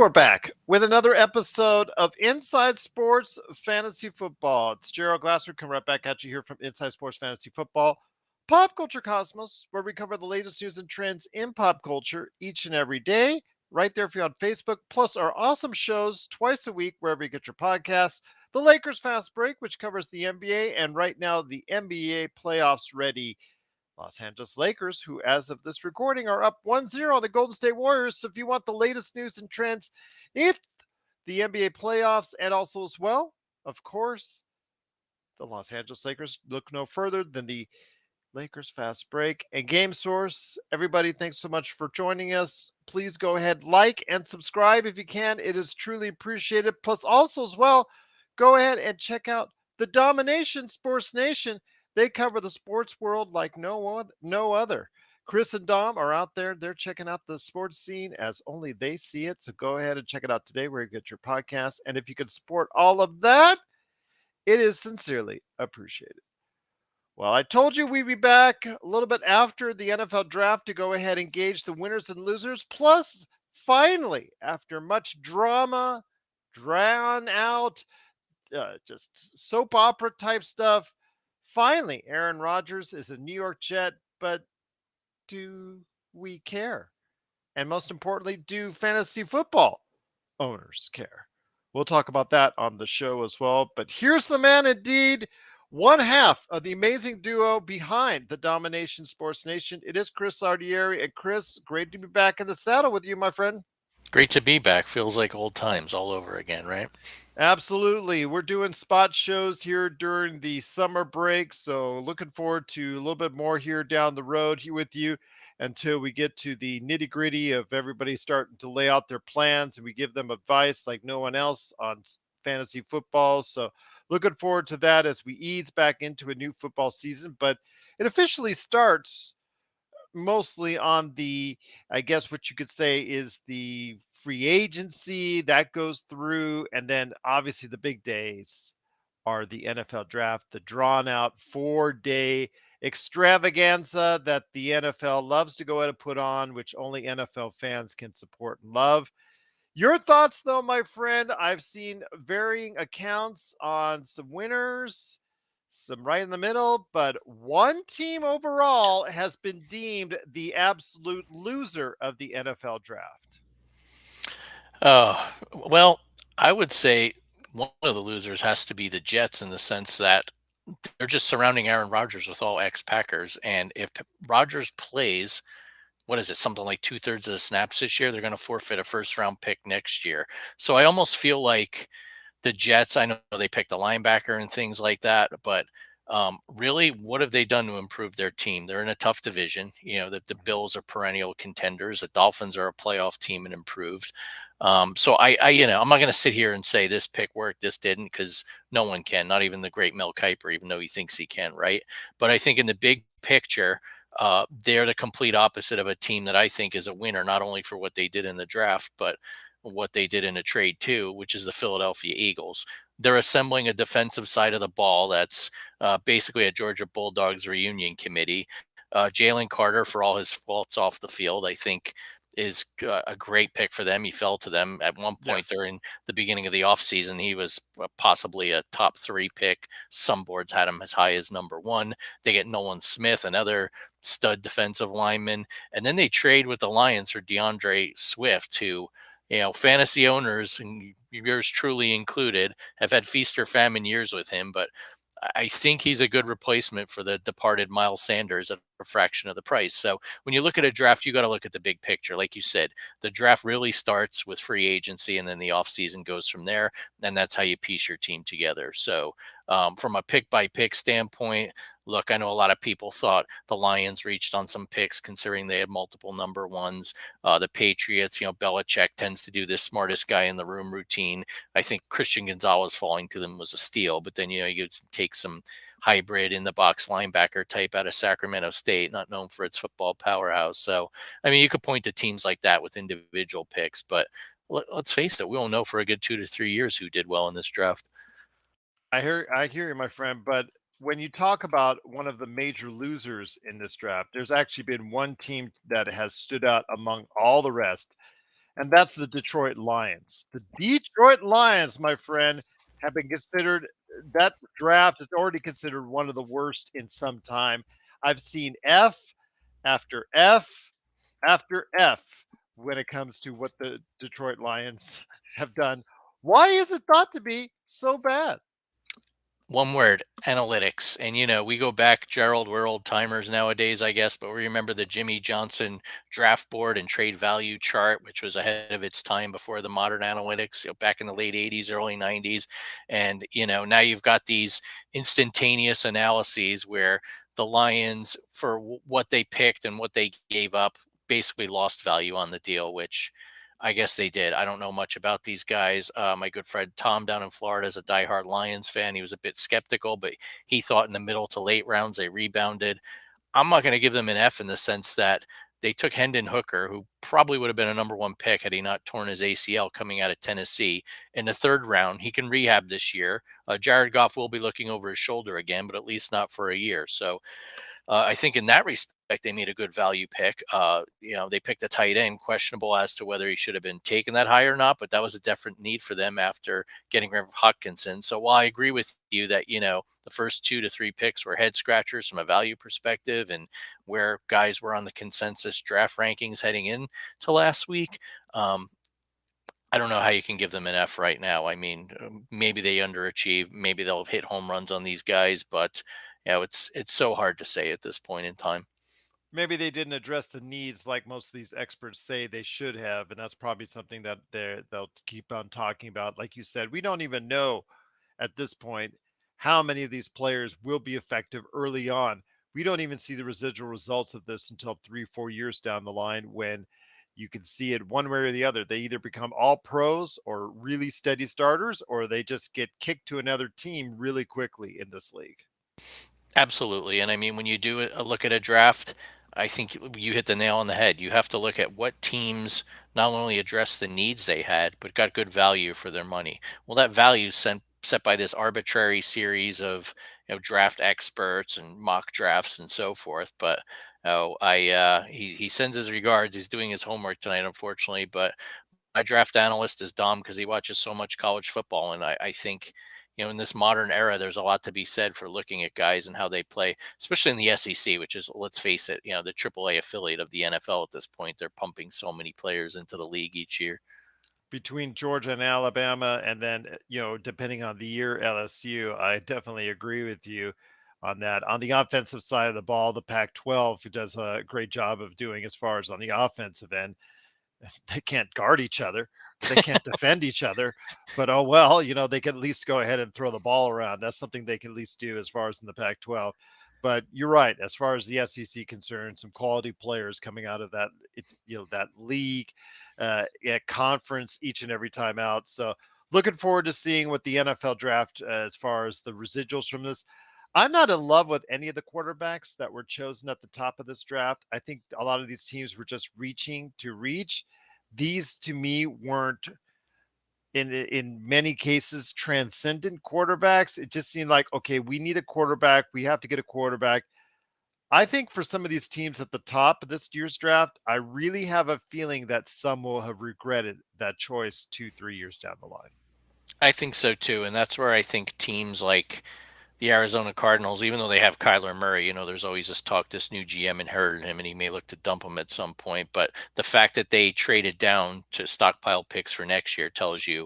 we're back with another episode of Inside Sports Fantasy Football. It's Gerald Glassford coming right back at you here from Inside Sports Fantasy Football, Pop Culture Cosmos, where we cover the latest news and trends in pop culture each and every day. Right there for you on Facebook, plus our awesome shows twice a week wherever you get your podcasts. The Lakers Fast Break, which covers the NBA, and right now the NBA playoffs ready. Los Angeles Lakers, who as of this recording are up 1-0 on the Golden State Warriors. So if you want the latest news and trends, if the NBA playoffs and also as well, of course, the Los Angeles Lakers, look no further than the Lakers Fast Break and Game Source. Everybody, thanks so much for joining us. Please go ahead, like and subscribe if you can. It is truly appreciated. Plus, also as well, go ahead and check out the Dom-ination Sports Nation. They cover the sports world like no other. Chris and Dom are out there. They're checking out the sports scene as only they see it. So go ahead and check it out today where you get your podcast. And if you can support all of that, it is sincerely appreciated. Well, I told you we'd be back a little bit after the NFL draft to go ahead and gauge the winners and losers. Plus, finally, after much drama, drawn out, just soap opera type stuff, finally, Aaron Rodgers is a New York Jet. But do we care? And most importantly, do fantasy football owners care? We'll talk about that on the show as well. But here's the man indeed, one half of the amazing duo behind the Dom-ination Sports Nation. It is Chris Ardieri. And Chris, great to be back in the saddle with you, my friend. Great to be back. Feels like old times all over again, right? Absolutely. We're doing spot shows here during the summer break. So looking forward to a little bit more here down the road here with you until we get to the nitty gritty of everybody starting to lay out their plans and we give them advice like no one else on fantasy football. So looking forward to that as we ease back into a new football season. But it officially starts mostly on the, I guess what you could say is the free agency that goes through. And then obviously the big days are the NFL draft, the drawn out 4-day extravaganza that the NFL loves to go ahead and put on, which only NFL fans can support and love. Your thoughts, though, my friend? I've seen varying accounts on some winners, some right in the middle, but one team overall has been deemed the absolute loser of the NFL draft. Well, I would say one of the losers has to be the Jets in the sense that they're just surrounding Aaron Rodgers with all ex-Packers. And if Rodgers plays, what is it, something like 2/3 of the snaps this year, they're going to forfeit a first-round pick next year. So I almost feel like the Jets, I know they picked a linebacker and things like that, but really, what have they done to improve their team? They're in a tough division. The Bills are perennial contenders. The Dolphins are a playoff team and improved. So I'm not going to sit here and say this pick worked, this didn't, because no one can, not even the great Mel Kiper, even though he thinks he can, right? But I think in the big picture, they're the complete opposite of a team that I think is a winner, not only for what they did in the draft, but what they did in a trade too, which is the Philadelphia Eagles. They're assembling a defensive side of the ball that's basically a Georgia Bulldogs reunion committee. Jalen Carter, for all his faults off the field, I think is a great pick for them. He fell to them at one point Yes. during the beginning of the offseason. He was possibly a top 3 pick. Some boards had him as high as number 1. They get Nolan Smith, another stud defensive lineman. And then they trade with the Lions for DeAndre Swift, who fantasy owners, and yours truly included, have had feast or famine years with him, but I think he's a good replacement for the departed Miles Sanders at a fraction of the price. So when you look at a draft, you got to look at the big picture. Like you said, the draft really starts with free agency and then the offseason goes from there. And that's how you piece your team together. So from a pick by pick standpoint, look, I know a lot of people thought the Lions reached on some picks considering they had multiple number ones. The Patriots, Belichick tends to do this smartest guy in the room routine. I think Christian Gonzalez falling to them was a steal, but then, you take some hybrid in the box linebacker type out of Sacramento State, not known for its football powerhouse. So, I mean, you could point to teams like that with individual picks, but let's face it, we will know for a good 2 to 3 years who did well in this draft. I hear you, my friend. But when you talk about one of the major losers in this draft, there's actually been one team that has stood out among all the rest. and that's the Detroit Lions. The Detroit Lions, my friend, have been considered that draft is already considered one of the worst in some time. I've seen F after F after F when it comes to what the Detroit Lions have done. Why is it thought to be so bad? One word, analytics. And, we go back, Gerald, we're old timers nowadays, I guess, but we remember the Jimmy Johnson draft board and trade value chart, which was ahead of its time before the modern analytics, back in the late 80s, early 90s. And, now you've got these instantaneous analyses where the Lions, for what they picked and what they gave up, basically lost value on the deal, which I guess they did. I don't know much about these guys. My good friend Tom down in Florida is a diehard Lions fan. He was a bit skeptical, but he thought in the middle to late rounds they rebounded. I'm not going to give them an F in the sense that they took Hendon Hooker, who probably would have been a number one pick had he not torn his ACL coming out of Tennessee in the third round. He can rehab this year. Jared Goff will be looking over his shoulder again, but at least not for a year. So I think in that respect, they made a good value pick. They picked a tight end, questionable as to whether he should have been taken that high or not, but that was a definite need for them after getting rid of Hutchinson. So while I agree with you that, the first 2 to 3 picks were head scratchers from a value perspective and where guys were on the consensus draft rankings heading in to last week, I don't know how you can give them an F right now. I mean, maybe they underachieve, maybe they'll hit home runs on these guys, but it's so hard to say at this point in time. Maybe they didn't address the needs like most of these experts say they should have, and that's probably something that they'll keep on talking about. Like you said, we don't even know at this point how many of these players will be effective early on. We don't even see the residual results of this until 3, 4 years down the line when you can see it one way or the other. They either become all pros or really steady starters, or they just get kicked to another team really quickly in this league. Absolutely. And I mean, when you do a look at a draft, I think you hit the nail on the head. You have to look at what teams not only address the needs they had, but got good value for their money. Well, that value is set by this arbitrary series of draft experts and mock drafts and so forth. But he sends his regards. He's doing his homework tonight, unfortunately. But my draft analyst is Dom because he watches so much college football, and I think in this modern era, there's a lot to be said for looking at guys and how they play, especially in the SEC, which is, let's face it, the AAA affiliate of the NFL at this point. They're pumping so many players into the league each year. Between Georgia and Alabama, and then, depending on the year, LSU, I definitely agree with you on that. On the offensive side of the ball, the Pac 12 does a great job of doing as far as on the offensive end. They can't guard each other. They can't defend each other, but oh well, they can at least go ahead and throw the ball around. That's something they can at least do as far as in the Pac-12. But you're right, as far as the SEC concerned, some quality players coming out of that league, conference each and every time out. So looking forward to seeing what the NFL draft as far as the residuals from this. I'm not in love with any of the quarterbacks that were chosen at the top of this draft. I think a lot of these teams were just reaching to reach. These to me weren't in many cases transcendent quarterbacks. It just seemed like, okay, we need a quarterback. We have to get a quarterback. I think for some of these teams at the top of this year's draft, I really have a feeling that some will have regretted that choice 2, 3 years down the line. I think so too. And that's where I think teams like the Arizona Cardinals, even though they have Kyler Murray, there's always this talk this new GM inherited him and he may look to dump him at some point. But the fact that they traded down to stockpile picks for next year tells you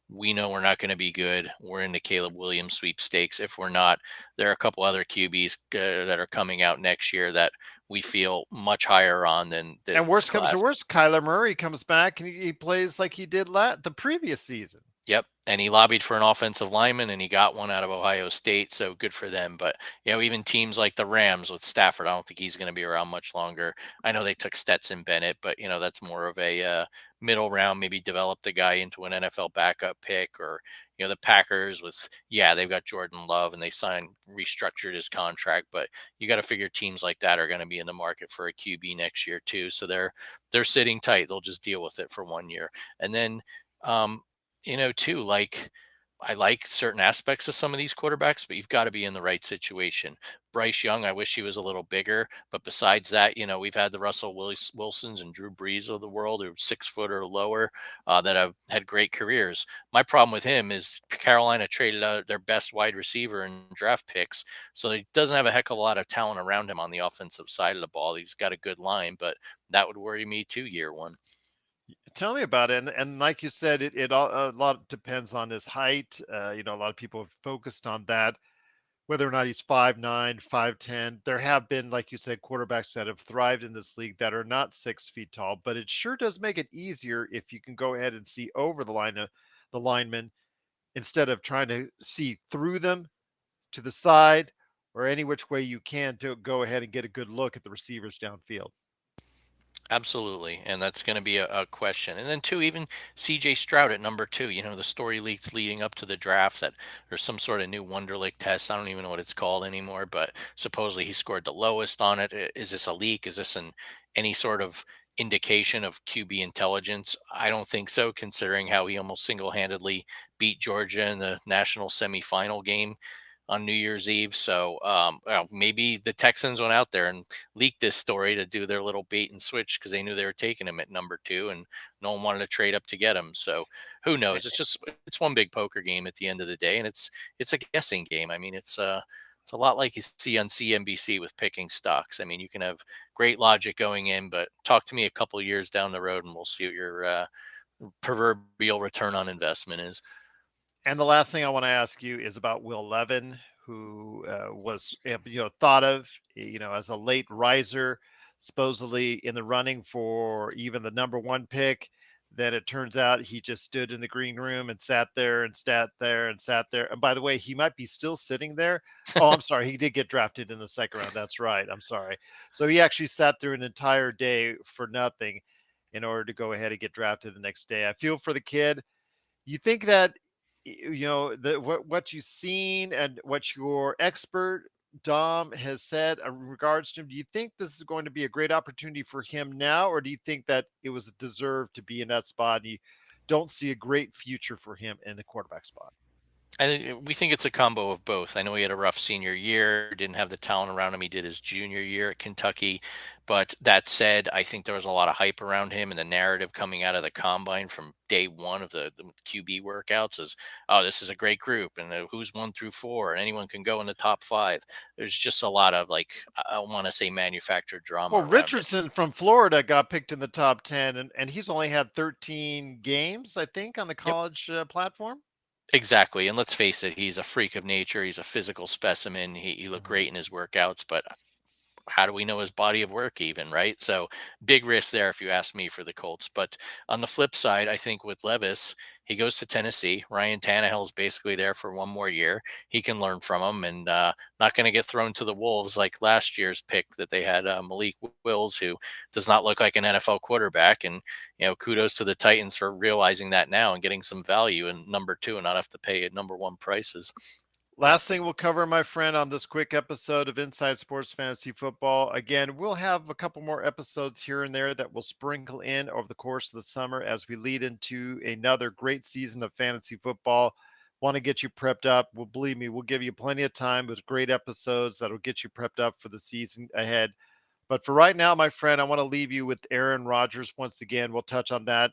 we know we're not going to be good. We're in the Caleb Williams sweepstakes. If we're not, there are a couple other QBs that are coming out next year that we feel much higher on than And this worst comes to class. worst, Kyler Murray comes back and he plays like he did the previous season. Yep. And he lobbied for an offensive lineman and he got one out of Ohio State. So good for them. But, even teams like the Rams with Stafford, I don't think he's going to be around much longer. I know they took Stetson Bennett, but, that's more of a middle round, maybe develop the guy into an NFL backup pick or, the Packers with, they've got Jordan Love and they restructured his contract. But you got to figure teams like that are going to be in the market for a QB next year too. So they're sitting tight. They'll just deal with it for one year. And then, too, like I like certain aspects of some of these quarterbacks, but you've got to be in the right situation. Bryce Young, I wish he was a little bigger, but besides that, we've had the Wilsons and Drew Brees of the world who are 6 foot or lower that have had great careers. My problem with him is Carolina traded out their best wide receiver and draft picks, so he doesn't have a heck of a lot of talent around him on the offensive side of the ball. He's got a good line, but that would worry me too, year one. Tell me about it. And like you said, it all a lot depends on his height. A lot of people have focused on that, whether or not he's 5'9", 5'10". There have been, like you said, quarterbacks that have thrived in this league that are not 6 feet tall, but it sure does make it easier if you can go ahead and see over the lineman instead of trying to see through them to the side or any which way you can to go ahead and get a good look at the receivers downfield. Absolutely. And that's going to be a question. And then, two, even CJ Stroud at number two. The story leaked leading up to the draft that there's some sort of new Wonderlic test. I don't even know what it's called anymore, but supposedly he scored the lowest on it. Is this a leak? Is this any sort of indication of QB intelligence? I don't think so, considering how he almost single handedly beat Georgia in the national semifinal game on New Year's Eve. So well, maybe the Texans went out there and leaked this story to do their little bait and switch because they knew they were taking him at number two, and no one wanted to trade up to get him. So who knows? It's one big poker game at the end of the day, and it's a guessing game. I mean, it's a lot like you see on CNBC with picking stocks. I mean, you can have great logic going in, but talk to me a couple of years down the road, and we'll see what your proverbial return on investment is. And the last thing I want to ask you is about Will Levin, who was thought of as a late riser, supposedly in the running for even the number one pick. Then it turns out he just stood in the green room and sat there and sat there and sat there. And by the way, he might be still sitting there. Oh, I'm sorry. He did get drafted in the second round. That's right. I'm sorry. So he actually sat through an entire day for nothing in order to go ahead and get drafted the next day. I feel for the kid. You think that what you've seen and what your expert Dom has said in regards to him, do you think this is going to be a great opportunity for him now, or do you think that it was deserved to be in that spot and you don't see a great future for him in the quarterback spot? We think it's a combo of both. I know he had a rough senior year, didn't have the talent around him he did his junior year at Kentucky. But that said, I think there was a lot of hype around him, and the narrative coming out of the combine from day one of the QB workouts is, oh, this is a great group, and who's 1 through 4, and anyone can go in the top five. There's just a lot of, like, I want to say manufactured drama Well, around it. Richardson from Florida got picked in the top 10, and he's only had 13 games, I think, on the Yep, college platform. exactly. And let's face it, he's a freak of nature. He's a physical specimen. He looked Mhm. great in his workouts, but how do we know his body of work even, right? So big risk there if you ask me for the Colts. But on the flip side, I think with Levis, he goes to Tennessee. Ryan Tannehill's basically there for one more year. He can learn from him and not going to get thrown to the wolves like last year's pick that they had, Malik Wills, who does not look like an NFL quarterback. And kudos to the Titans for realizing that now and getting some value in number two and not have to pay at number one prices. Last thing we'll cover, my friend, on this quick episode of Inside Sports Fantasy Football. Again, we'll have a couple more episodes here and there that will sprinkle in over the course of the summer as we lead into another great season of fantasy football. Want to get you prepped up? Well, believe me, we'll give you plenty of time with great episodes that'll get you prepped up for the season ahead. But for right now, my friend, I want to leave you with Aaron Rodgers once again. We'll touch on that.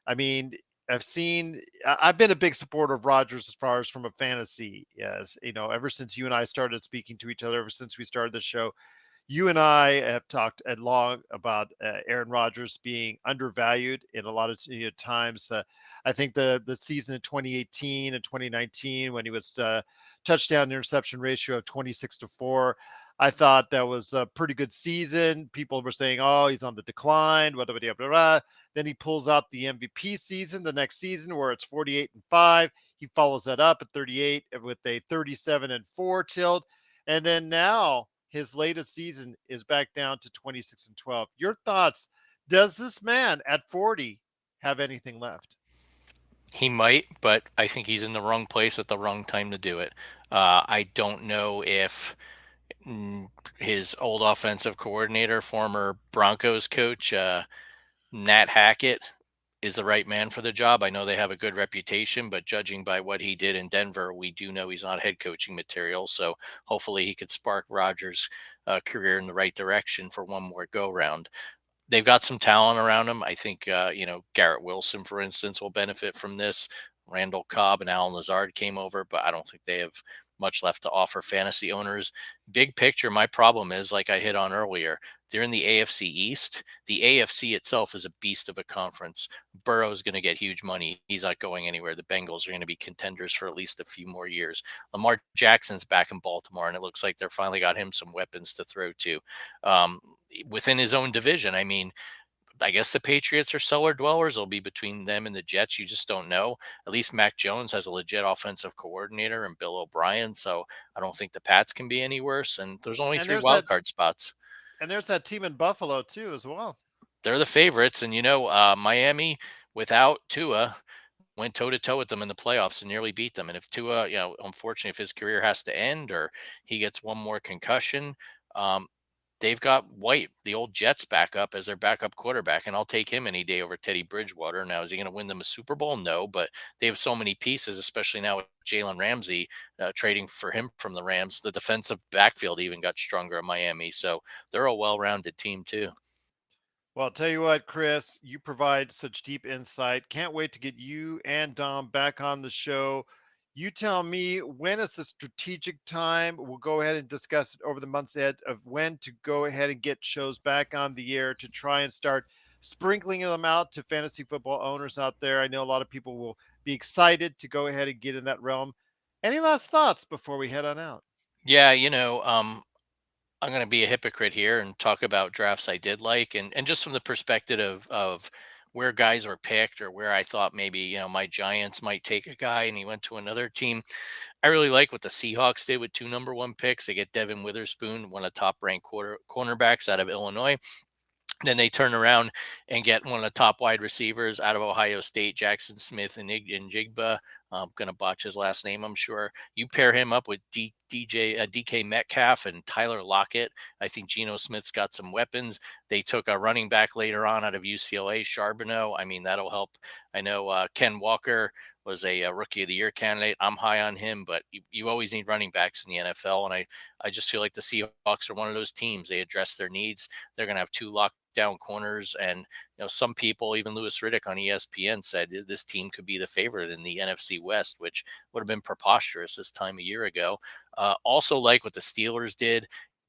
I mean, I've been a big supporter of Rodgers as far as from a fantasy, yes, ever since you and I started speaking to each other, ever since we started the show. You and I have talked at long about Aaron Rodgers being undervalued in a lot of times. I think the season in 2018 and 2019 when he was touchdown interception ratio of 26-4. I thought that was a pretty good season. People were saying, "Oh, he's on the decline." Blah, blah, blah, blah, blah. Then he pulls out the MVP season the next season where it's 48-5. He follows that up at 38 with a 37-4 tilt. And then now his latest season is back down to 26-12. Your thoughts? Does this man at 40 have anything left? He might, but I think he's in the wrong place at the wrong time to do it. I don't know if his old offensive coordinator, former Broncos coach, Nat Hackett, is the right man for the job. I know they have a good reputation, but judging by what he did in Denver, we do know he's not head coaching material. So hopefully he could spark Rodgers' career in the right direction for one more go round. They've got some talent around him. I think, Garrett Wilson, for instance, will benefit from this. Randall Cobb and Alan Lazard came over, but I don't think they have much left to offer fantasy owners. Big picture, my problem is, like I hit on earlier, they're in the AFC East. The AFC itself is a beast of a conference. Burrow's going to get huge money. He's not going anywhere. The Bengals are going to be contenders for at least a few more years. Lamar Jackson's back in Baltimore, and it looks like they're finally got him some weapons to throw to. Um, Within his own division. I mean, I guess the Patriots are cellar dwellers. It'll be between them and the Jets. You just don't know. At least Mac Jones has a legit offensive coordinator and Bill O'Brien. So I don't think the Pats can be any worse. And there's only And three there's wild that card spots. and there's that team in Buffalo too as well. They're the favorites. And, Miami without Tua went toe to toe with them in the playoffs and nearly beat them. And if Tua, unfortunately, if his career has to end or he gets one more concussion, um, they've got White, the old Jets backup, as their backup quarterback, and I'll take him any day over Teddy Bridgewater. Now, is he going to win them a Super Bowl? No, but they have so many pieces, especially now with Jalen Ramsey trading for him from the Rams. The defensive backfield even got stronger in Miami, so they're a well-rounded team too. Well, I'll tell you what, Chris, you provide such deep insight. Can't wait to get you and Dom back on the show. You tell me when is the strategic time. We'll go ahead and discuss it over the months ahead of when to go ahead and get shows back on the air to try and start sprinkling them out to fantasy football owners out there. I know a lot of people will be excited to go ahead and get in that realm. Any last thoughts before we head on out? Yeah, I'm going to be a hypocrite here and talk about drafts I did like, and just from the perspective of where guys were picked or where I thought maybe my Giants might take a guy and he went to another team. I really like what the Seahawks did with two number one picks. They get Devin Witherspoon, one of the top ranked cornerbacks out of Illinois. Then they turn around and get one of the top wide receivers out of Ohio State, Jackson Smith and Jigba. I'm going to botch his last name, I'm sure. You pair him up with DK Metcalf and Tyler Lockett. I think Geno Smith's got some weapons. They took a running back later on out of UCLA, Charbonneau. I mean, that'll help. I know Ken Walker was a rookie of the year candidate. I'm high on him, but you always need running backs in the NFL. And I just feel like the Seahawks are one of those teams. They address their needs. They're going to have two lockdown corners. And, some people, even Louis Riddick on ESPN said this team could be the favorite in the NFC West, which would have been preposterous this time a year ago. Also like what the Steelers did.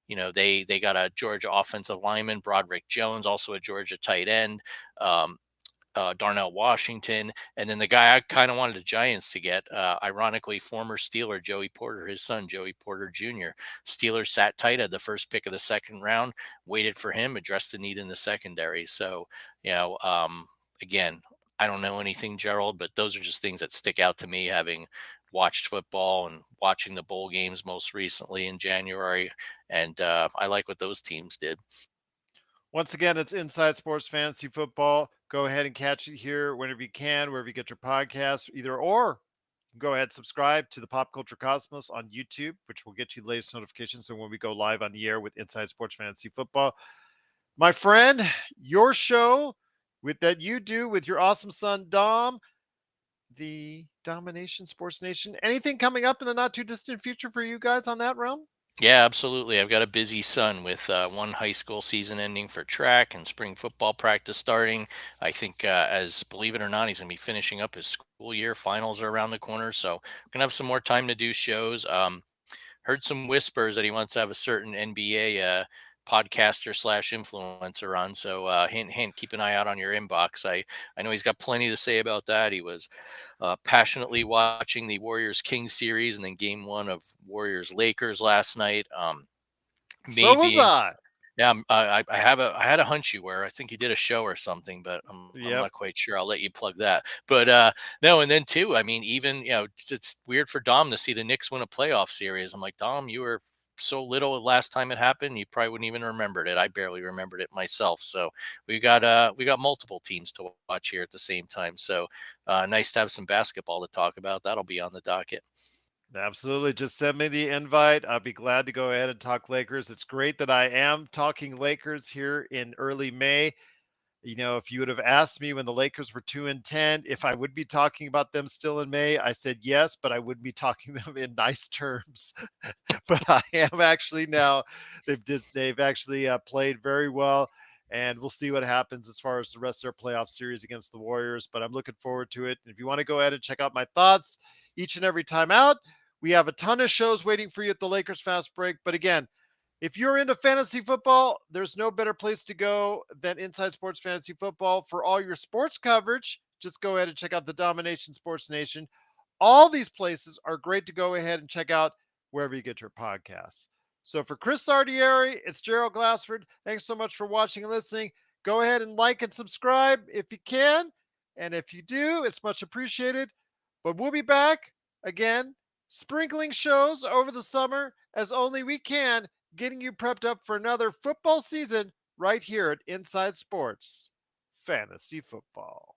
They got a Georgia offensive lineman, Broderick Jones, also a Georgia tight end. Darnell Washington, and then the guy I kind of wanted the Giants to get, ironically, former Steeler Joey Porter, his son Joey Porter Jr. Steelers sat tight at the first pick of the second round, waited for him, addressed the need in the secondary. So, again, I don't know anything, Gerald, but those are just things that stick out to me, having watched football and watching the bowl games most recently in January, and I like what those teams did. Once again, it's Inside Sports Fantasy Football. Go ahead and catch it here whenever you can, wherever you get your podcasts, either or. Go ahead, subscribe to the Pop Culture Cosmos on YouTube, which will get you the latest notifications. So when we go live on the air with Inside Sports Fantasy Football, my friend, your show with that you do with your awesome son Dom, the Dom-ination Sports Nation. Anything coming up in the not too distant future for you guys on that realm? Yeah, absolutely. I've got a busy son with one high school season ending for track and spring football practice starting. I think, as believe it or not, he's going to be finishing up his school year. Finals are around the corner, so we're going to have some more time to do shows. Heard some whispers that he wants to have a certain NBA podcaster slash influencer on. So hint, hint, keep an eye out on your inbox. I know he's got plenty to say about that. He was passionately watching the Warriors Kings series and then game one of Warriors Lakers last night. So was Maybe I. yeah, I had a hunch you were. I think you did a show or something, but I'm Yep. not quite sure. I'll let you plug that. But no, and then too, I mean, even it's weird for Dom to see the Knicks win a playoff series. I'm like, Dom, you were so little last time it happened, you probably wouldn't even remembered it. I barely remembered it myself. So we got multiple teams to watch here at the same time. So nice to have some basketball to talk about. That'll be on the docket. Absolutely. Just send me the invite. I'll be glad to go ahead and talk Lakers. It's great that I am talking Lakers here in early May. If you would have asked me when the Lakers were 2-10, if I would be talking about them still in May, I said yes, but I wouldn't be talking them in nice terms. But I am actually now. They've actually played very well, and we'll see what happens as far as the rest of their playoff series against the Warriors. But I'm looking forward to it. And if you want to go ahead and check out my thoughts each and every time out, we have a ton of shows waiting for you at the Lakers Fast Break. But again, if you're into fantasy football, there's no better place to go than Inside Sports Fantasy Football for all your sports coverage. Just go ahead and check out the Dom-ination Sports Nation. All these places are great to go ahead and check out wherever you get your podcasts. So for Chris Sardieri, it's Gerald Glassford. Thanks so much for watching and listening. Go ahead and like and subscribe if you can. And if you do, it's much appreciated. But we'll be back again, sprinkling shows over the summer as only we can, getting you prepped up for another football season right here at Inside Sports Fantasy Football.